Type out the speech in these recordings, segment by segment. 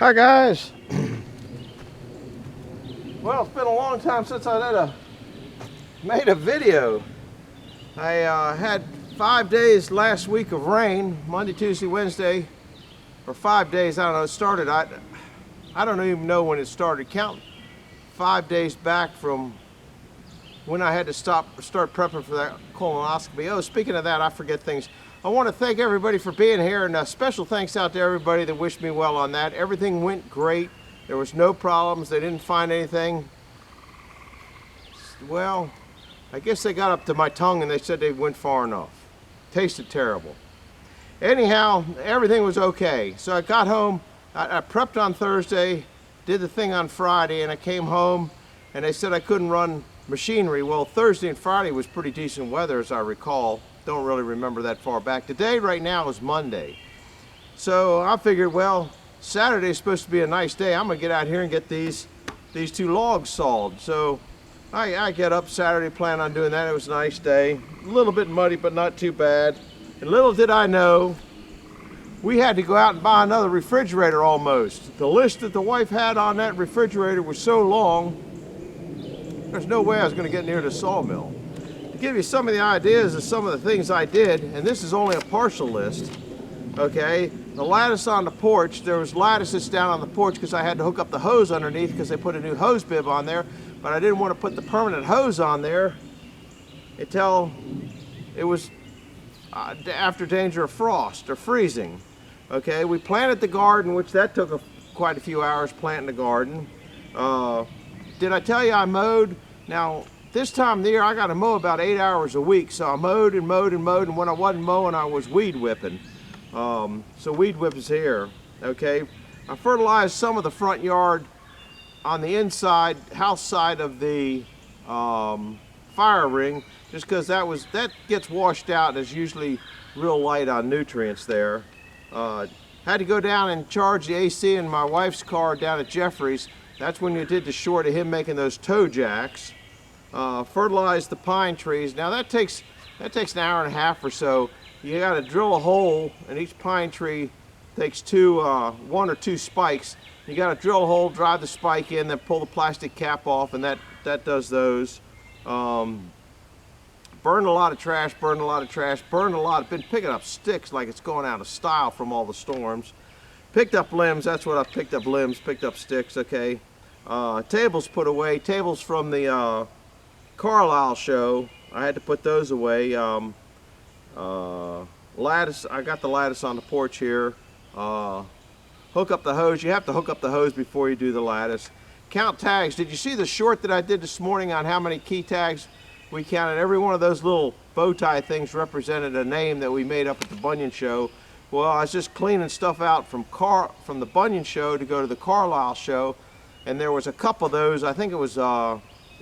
Hi guys. Well, it's been a long time since I made a video. I had 5 days last week of rain, Monday, Tuesday, Wednesday, or 5 days. I don't know. It started. I don't even know when it started. Count 5 days back from when I had to start prepping for that colonoscopy. Oh, speaking of that, I forget things. I want to thank everybody for being here, and special thanks out to everybody that wished me well on that. Everything went great. There was no problems. They didn't find anything. Well, I guess they got up to my tongue and they said they went far enough. Tasted terrible. Anyhow, everything was okay. So I got home. I prepped on Thursday, did the thing on Friday, and I came home and they said I couldn't run machinery. Well, Thursday and Friday was pretty decent weather, as I recall. Don't really remember that far back. Today, right now, is Monday. So I figured, well, Saturday is supposed to be a nice day. I'm gonna get out here and get these two logs sawed. So I get up Saturday, plan on doing that. It was a nice day. A little bit muddy, but not too bad. And little did I know, we had to go out and buy another refrigerator almost. The list that the wife had on that refrigerator was so long, there's no way I was gonna get near the sawmill. To give you some of the ideas of some of the things I did, and this is only a partial list, okay? The lattice on the porch, there was lattices down on the porch because I had to hook up the hose underneath because they put a new hose bib on there, but I didn't want to put the permanent hose on there until it was after danger of frost or freezing. Okay, we planted the garden, which that took quite a few hours planting the garden. Did I tell you I mowed? Now, this time of the year, I got to mow about 8 hours a week, so I mowed and mowed and mowed, and when I wasn't mowing, I was weed whipping. So weed whip is here, okay? I fertilized some of the front yard on the inside, house side of the fire ring, just because that gets washed out. There's usually real light on nutrients there. Had to go down and charge the AC in my wife's car down at Jeffrey's. That's when you did the short of him making those toe jacks. Fertilized the pine trees. Now that takes an hour and a half or so. You got to drill a hole, and each pine tree takes one or two spikes. You got to drill a hole, drive the spike in, then pull the plastic cap off, and that does those. Burned a lot of trash, burned a lot. Been picking up sticks like it's going out of style from all the storms. Picked up limbs. That's what I picked up, limbs, picked up sticks, okay. Tables put away. Tables from the Carlisle show. I had to put those away. Lattice, I got the lattice on the porch here. Hook up the hose. You have to hook up the hose before you do the lattice. Count tags. Did you see the short that I did this morning on how many key tags we counted? Every one of those little bow tie things represented a name that we made up at the Bunyan show. Well, I was just cleaning stuff out from the Bunyan show to go to the Carlisle show, and there was a cup of those. I think it was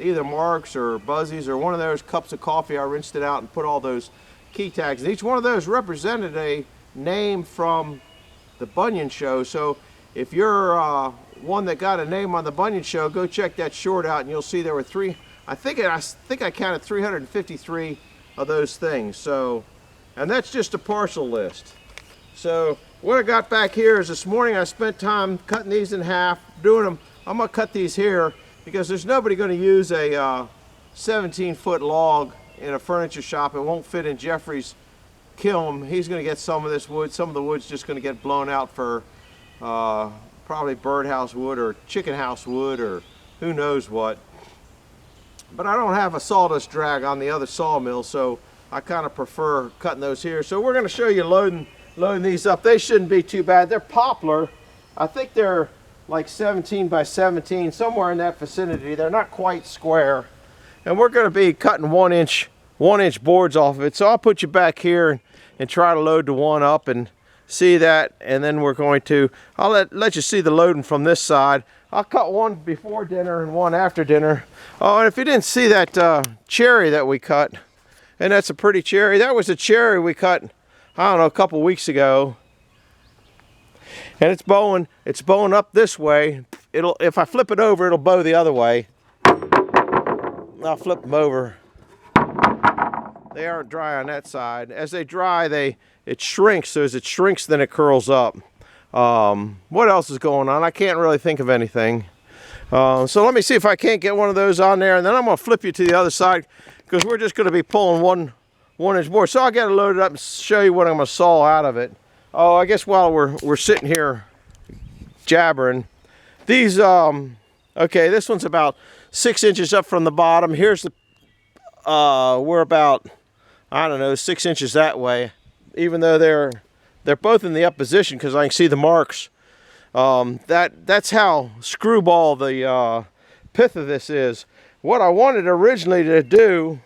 either Mark's or Buzzy's or one of those cups of coffee. I rinsed it out and put all those key tags. And each one of those represented a name from the Bunyan show. So if you're one that got a name on the Bunyan show, go check that short out and you'll see there were I think I counted 353 of those things. So, and that's just a partial list. So what I got back here is this morning I spent time cutting these in half, doing them. I'm gonna cut these here because there's nobody gonna use a 17-foot log in a furniture shop. It won't fit in Jeffrey's kiln. He's going to get some of this wood. Some of the wood's just going to get blown out for probably birdhouse wood or chicken house wood or who knows what. But I don't have a sawdust drag on the other sawmill, so I kind of prefer cutting those here. So we're going to show you loading these up. They shouldn't be too bad. They're poplar. I think they're like 17 by 17, somewhere in that vicinity. They're not quite square. And we're going to be cutting one inch boards off of it. So I'll put you back here and try to load the one up and see that. And then we're going to, I'll let you see the loading from this side. I'll cut one before dinner and one after dinner. Oh, and if you didn't see that cherry that we cut, and that's a pretty cherry. That was a cherry we cut, I don't know, a couple weeks ago. And it's bowing up this way. If I flip it over, it'll bow the other way. I'll flip them over. They aren't dry on that side. As they dry, it shrinks. So as it shrinks, then it curls up. What else is going on? I can't really think of anything. So let me see if I can't get one of those on there, and then I'm going to flip you to the other side because we're just going to be pulling one inch board. So I'll get it loaded up and show you what I'm going to saw out of it. Oh, I guess while we're sitting here jabbering, these okay, this one's about 6 inches up from the bottom. Here's the we're about, I don't know, 6 inches that way, even though they're both in the up position because I can see the marks. That's how screwball the pith of this is. What I wanted originally to do,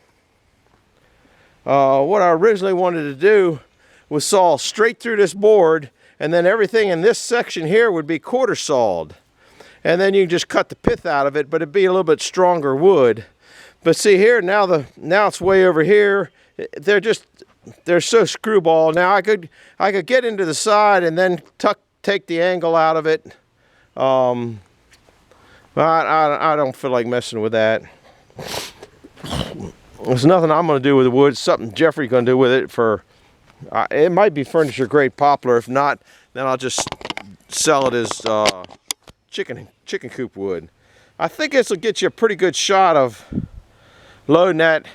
was saw straight through this board, and then everything in this section here would be quarter sawed, and then you can just cut the pith out of it, but it'd be a little bit stronger wood. But see here, now it's way over here. They're so screwball. Now I could get into the side and then take the angle out of it. But I don't feel like messing with that. There's nothing I'm going to do with the wood. Something Jeffrey's going to do with it. It might be furniture grade poplar. If not, then I'll just sell it as chicken coop wood. I think this will get you a pretty good shot of loading that.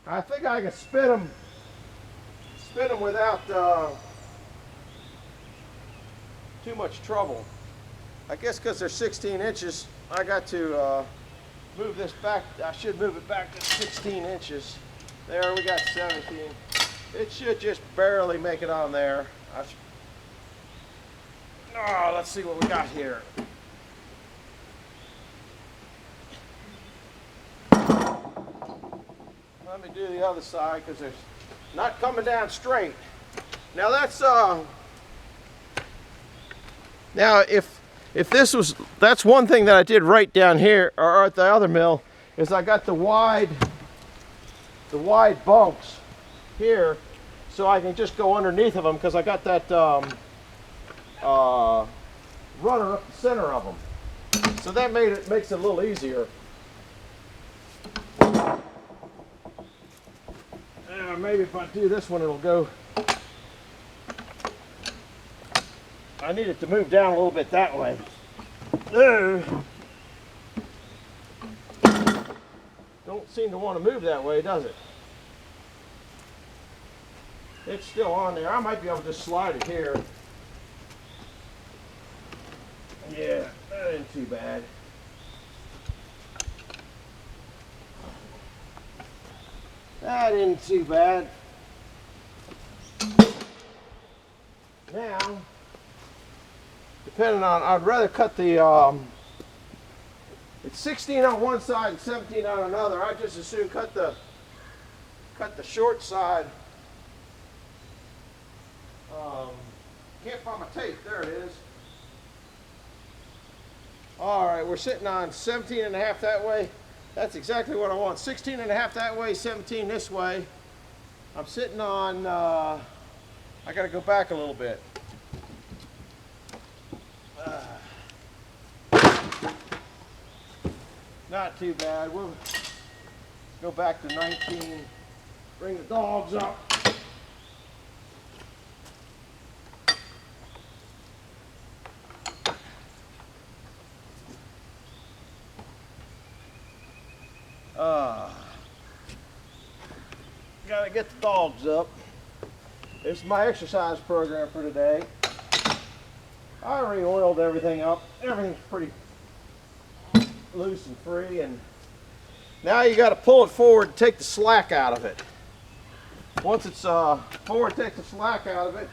I think I can spin them without too much trouble. I guess because they're 16 inches, I got to move this back. I should move it back to 16 inches. There, we got 17. It should just barely make it on there. Let's see what we got here. Let me do the other side because it's not coming down straight. Now that's now if this was, that's one thing that I did right down here or at the other mill, is I got the wide bunks here so I can just go underneath of them because I got that runner up the center of them. So that makes it a little easier. Maybe if I do this one, it'll go. I need it to move down a little bit that way. Don't seem to want to move that way, does it? It's still on there. I might be able to just slide it here. Yeah, that ain't too bad. That isn't too bad. Now, depending on, I'd rather cut the, it's 16 on one side and 17 on another. I'd just as soon cut the short side. Can't find my tape. There it is. All right, we're sitting on 17 and a half that way. That's exactly what I want. 16 and a half that way, 17 this way. I'm sitting on, I gotta go back a little bit. Not too bad. We'll go back to 19, bring the dogs up. Gotta get the dogs up. This is my exercise program for today. I already oiled everything up. Everything's pretty loose and free, and now you got to pull it forward and take the slack out of it. Once it's forward, take the slack out of it,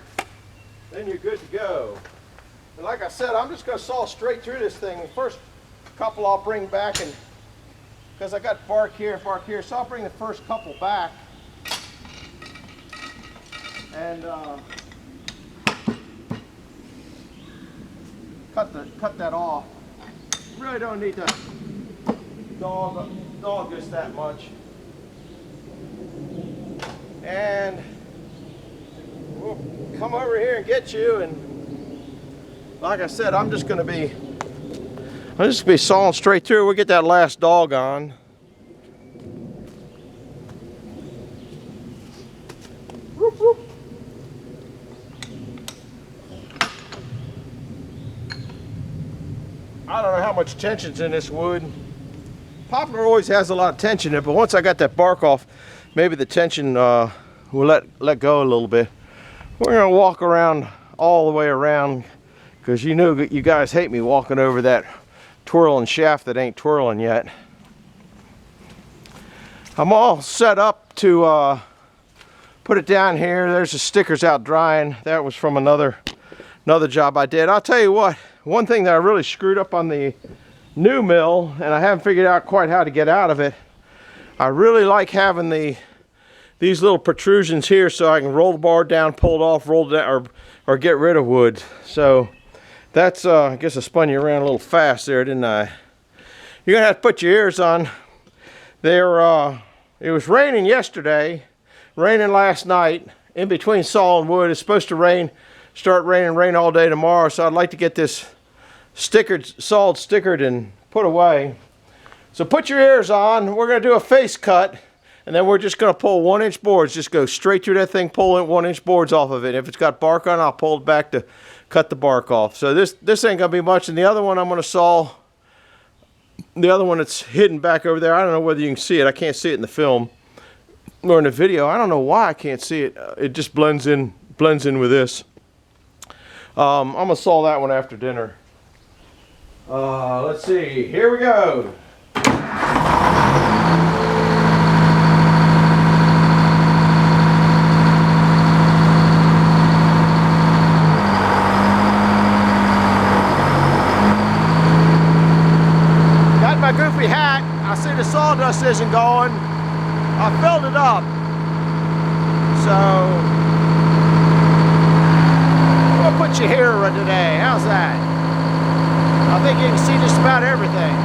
then you're good to go. And like I said, I'm just going to saw straight through this thing. The first couple I'll bring back, and because I got bark here, so I'll bring the first couple back and cut that off. Really don't need to dog this that much. And we'll come over here and get you, and like I said, I'm just gonna be sawing straight through. We'll get that last dog on. Whoop, whoop. I don't know how much tension's in this wood. Poplar always has a lot of tension in it, but once I got that bark off, maybe the tension will let go a little bit. We're gonna walk around all the way around, because you know you guys hate me walking over that twirling shaft that ain't twirling yet. I'm all set up to put it down here. There's the stickers out drying. That was from another job I did. I'll tell you what, one thing that I really screwed up on the new mill, and I haven't figured out quite how to get out of it. I really like having these little protrusions here so I can roll the bar down, pull it off, roll it down, or get rid of wood. So that's, I guess I spun you around a little fast there, didn't I? You're gonna have to put your ears on. It was raining yesterday, raining last night, in between sawing wood. It's supposed to start rain all day tomorrow, so I'd like to get this sawed stickered and put away. So put your ears on. We're gonna do a face cut, and then we're just gonna pull 1-inch boards. Just go straight through that thing, pull 1-inch boards off of it. If it's got bark on, I'll pull it back to cut the bark off. So this ain't gonna be much, and the other one I'm gonna saw. The other one that's hidden back over there, I don't know whether you can see it. I can't see it in the film or in the video. I don't know why I can't see it. It just blends in with this. I'm gonna saw that one after dinner. Let's see. Here we go. My goofy hat, I see the sawdust isn't going. I filled it up. So we'll put you here today. How's that? I think you can see just about everything.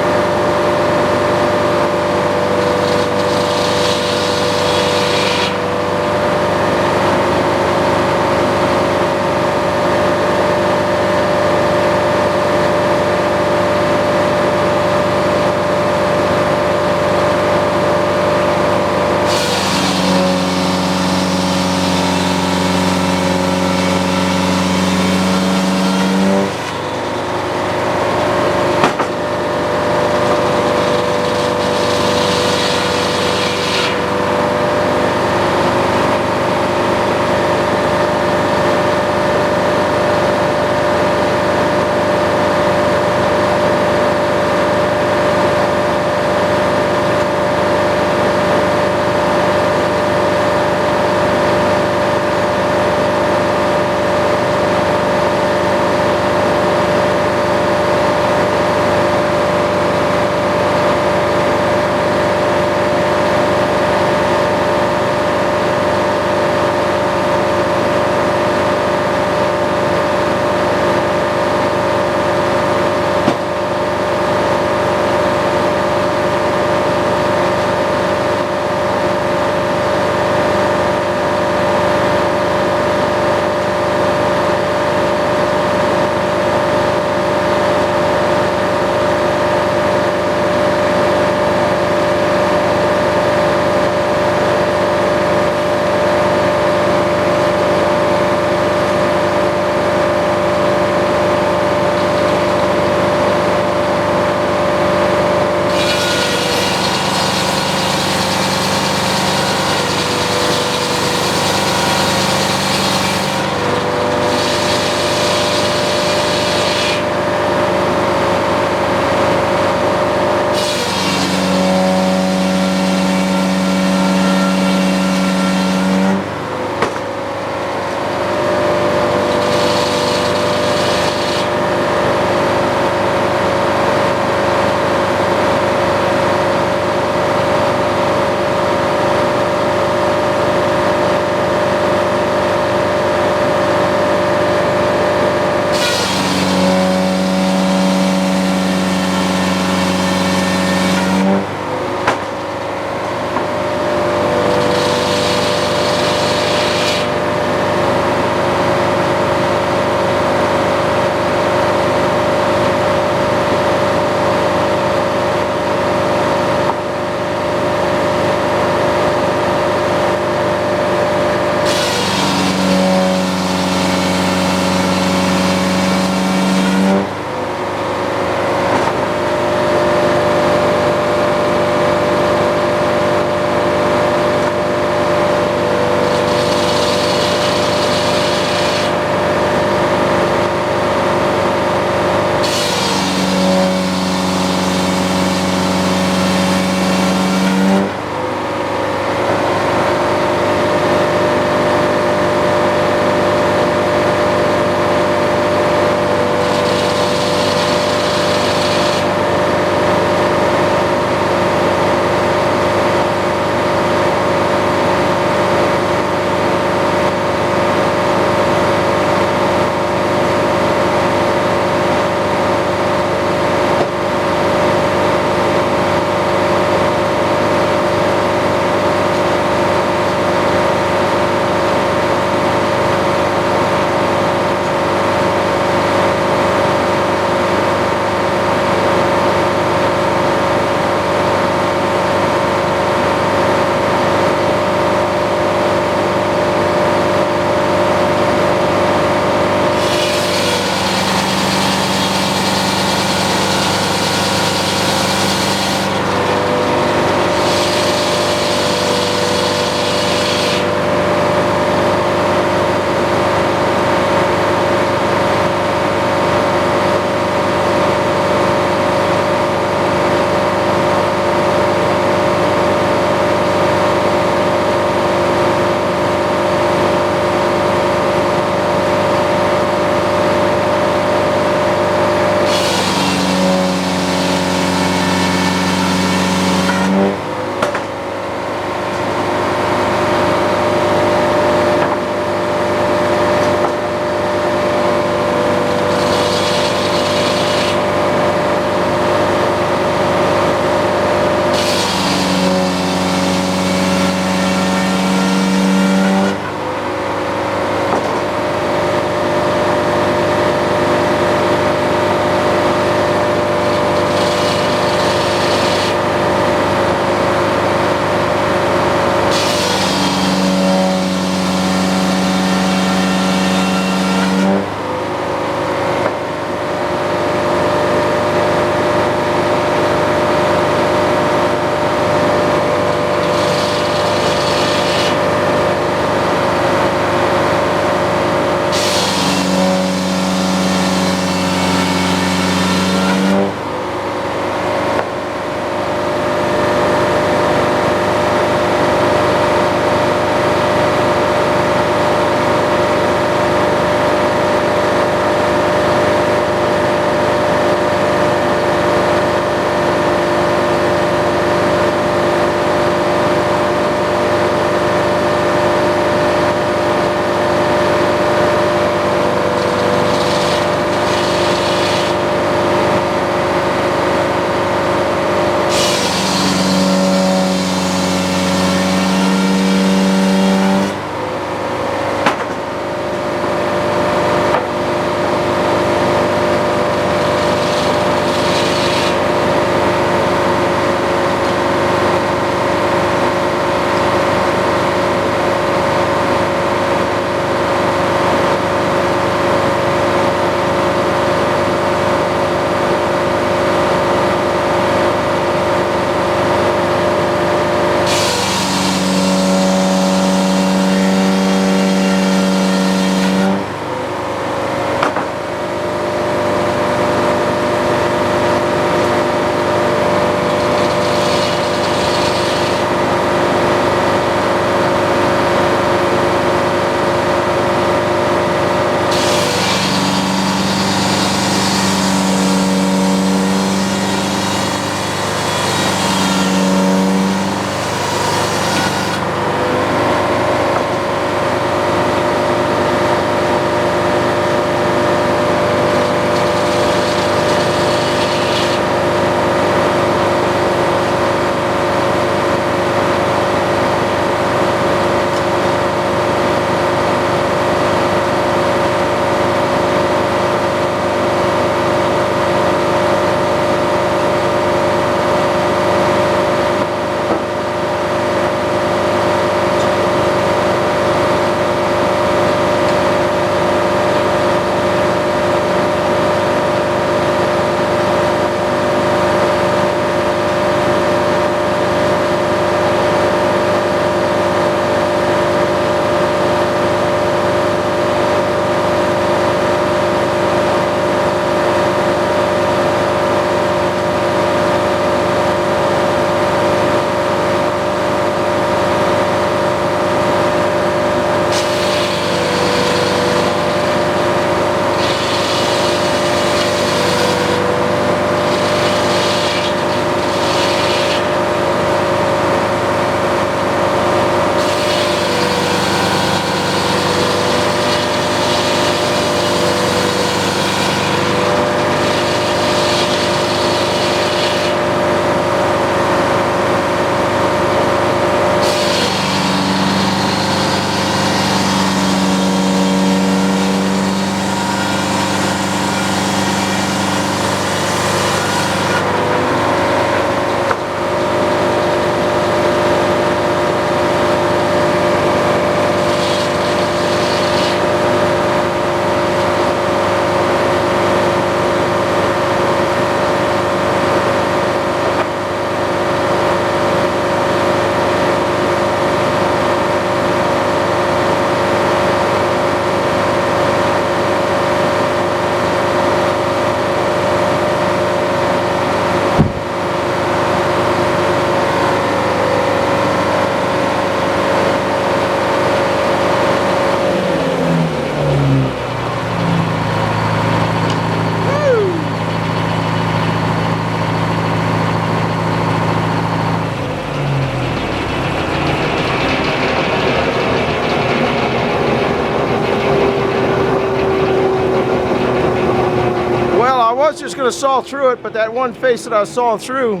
going to saw through it, but that one face that I was sawing through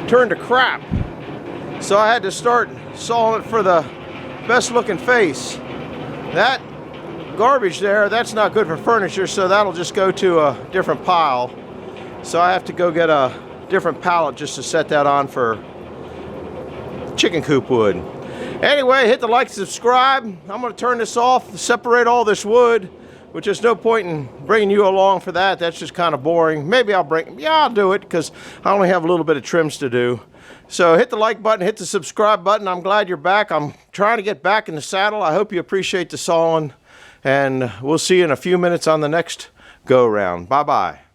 turned to crap. So I had to start sawing it for the best looking face. That garbage there, that's not good for furniture, so that'll just go to a different pile. So I have to go get a different pallet just to set that on for chicken coop wood. Anyway, hit the like, subscribe. I'm going to turn this off, separate all this wood, which there's no point in bringing you along for that. That's just kind of boring. Maybe I'll do it because I only have a little bit of trims to do. So hit the like button, hit the subscribe button. I'm glad you're back. I'm trying to get back in the saddle. I hope you appreciate the sawing, and we'll see you in a few minutes on the next go round. Bye-bye.